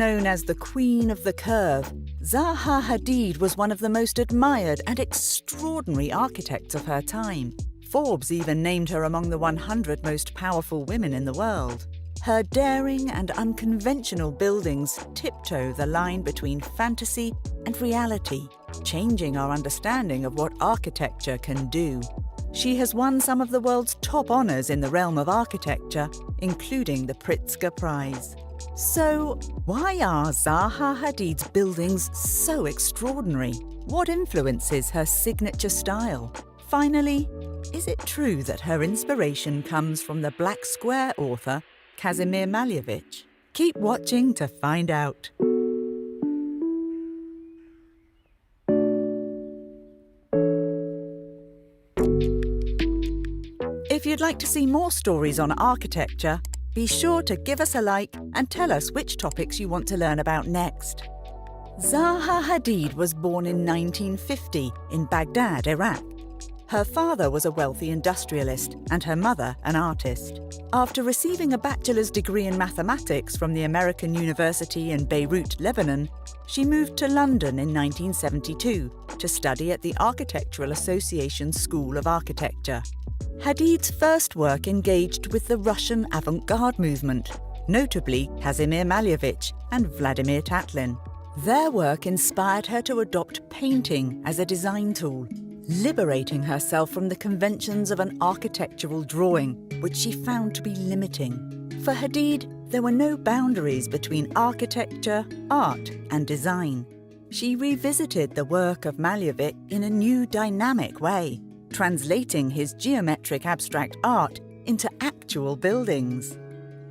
known as the Queen of the Curve, Zaha Hadid was one of the most admired and extraordinary architects of her time. Forbes even named her among the 100 most powerful women in the world. Her daring and unconventional buildings tiptoe the line between fantasy and reality, changing our understanding of what architecture can do. She has won some of the world's top honours in the realm of architecture, including the Pritzker Prize. So, why are Zaha Hadid's buildings so extraordinary? What influences her signature style? Finally, is it true that her inspiration comes from the Black Square author Kazimir Malevich? Keep watching to find out. If you'd like to see more stories on architecture, be sure to give us a like and tell us which topics you want to learn about next. Zaha Hadid was born in 1950 in Baghdad, Iraq. Her father was a wealthy industrialist and her mother an artist. After receiving a bachelor's degree in mathematics from the American University in Beirut, Lebanon, she moved to London in 1972 to study at the Architectural Association School of Architecture. Hadid's first work engaged with the Russian avant-garde movement, notably Kazimir Malevich and Vladimir Tatlin. Their work inspired her to adopt painting as a design tool, liberating herself from the conventions of an architectural drawing, which she found to be limiting. For Hadid, there were no boundaries between architecture, art, and design. She revisited the work of Malevich in a new dynamic way, translating his geometric abstract art into actual buildings.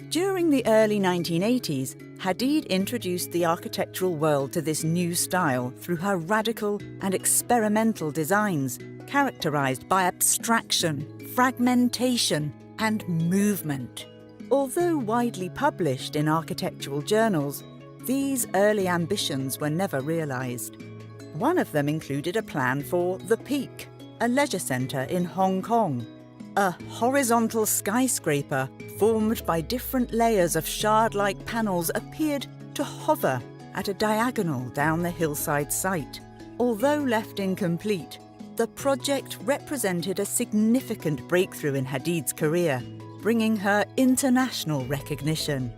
During the early 1980s, Hadid introduced the architectural world to this new style through her radical and experimental designs, characterized by abstraction, fragmentation, and movement. Although widely published in architectural journals, these early ambitions were never realized. One of them included a plan for The Peak, a leisure centre in Hong Kong. A horizontal skyscraper formed by different layers of shard-like panels appeared to hover at a diagonal down the hillside site. Although left incomplete, the project represented a significant breakthrough in Hadid's career, bringing her international recognition.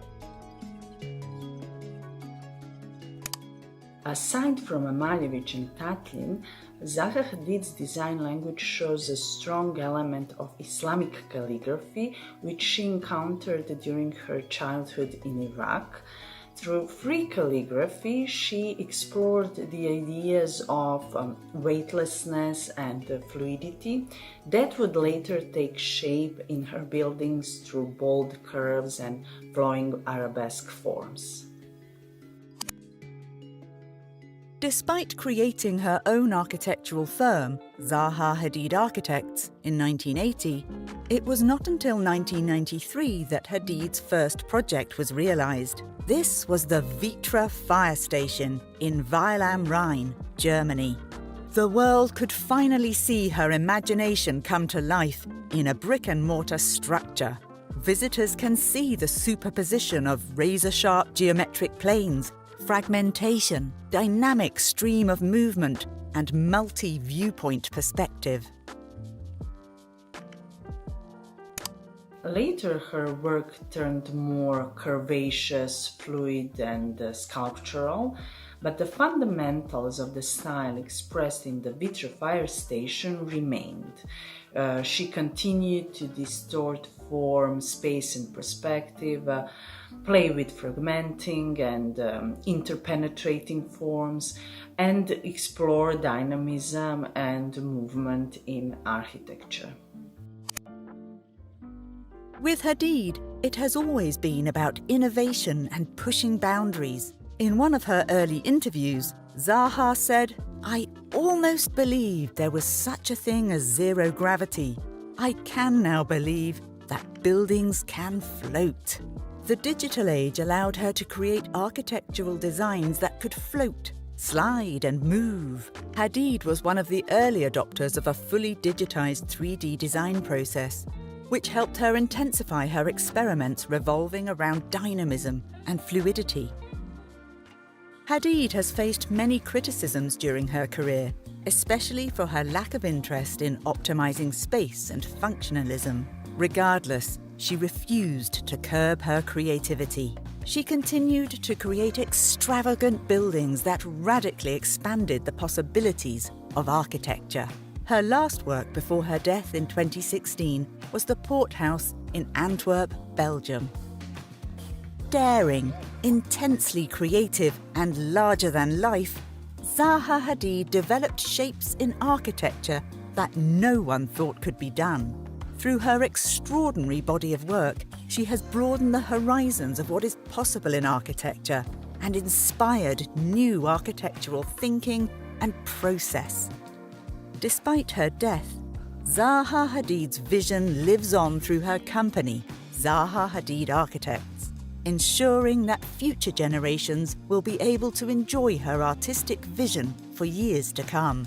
Aside from Malevich and Tatlin, Zaha Hadid's design language shows a strong element of Islamic calligraphy, which she encountered during her childhood in Iraq. Through free calligraphy, she explored the ideas of weightlessness and fluidity that would later take shape in her buildings through bold curves and flowing arabesque forms. Despite creating her own architectural firm, Zaha Hadid Architects, in 1980, it was not until 1993 that Hadid's first project was realized. This was the Vitra Fire Station in Weil am Rhein, Germany. The world could finally see her imagination come to life in a brick-and-mortar structure. Visitors can see the superposition of razor-sharp geometric planes, fragmentation, dynamic stream of movement, and multi-viewpoint perspective. Later, her work turned more curvaceous, fluid, and sculptural, but the fundamentals of the style expressed in the Vitra Fire Station remained. She continued to distort form, space, and perspective, play with fragmenting and interpenetrating forms, and explore dynamism and movement in architecture. With Hadid, it has always been about innovation and pushing boundaries. In one of her early interviews, Zaha said, "I almost believed there was such a thing as zero gravity. I can now believe that buildings can float." The digital age allowed her to create architectural designs that could float, slide, and move. Hadid was one of the early adopters of a fully digitized 3D design process, which helped her intensify her experiments revolving around dynamism and fluidity. Hadid has faced many criticisms during her career, especially for her lack of interest in optimizing space and functionalism. Regardless, she refused to curb her creativity. She continued to create extravagant buildings that radically expanded the possibilities of architecture. Her last work before her death in 2016 was the Port House in Antwerp, Belgium. Daring, intensely creative and larger than life, Zaha Hadid developed shapes in architecture that no one thought could be done. Through her extraordinary body of work, she has broadened the horizons of what is possible in architecture and inspired new architectural thinking and process. Despite her death, Zaha Hadid's vision lives on through her company, Zaha Hadid Architects, ensuring that future generations will be able to enjoy her artistic vision for years to come.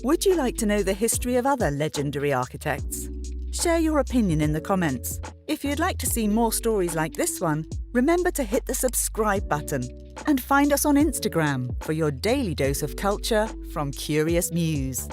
Would you like to know the history of other legendary architects? Share your opinion in the comments. If you'd like to see more stories like this one, remember to hit the subscribe button and find us on Instagram for your daily dose of culture from Curious Muse.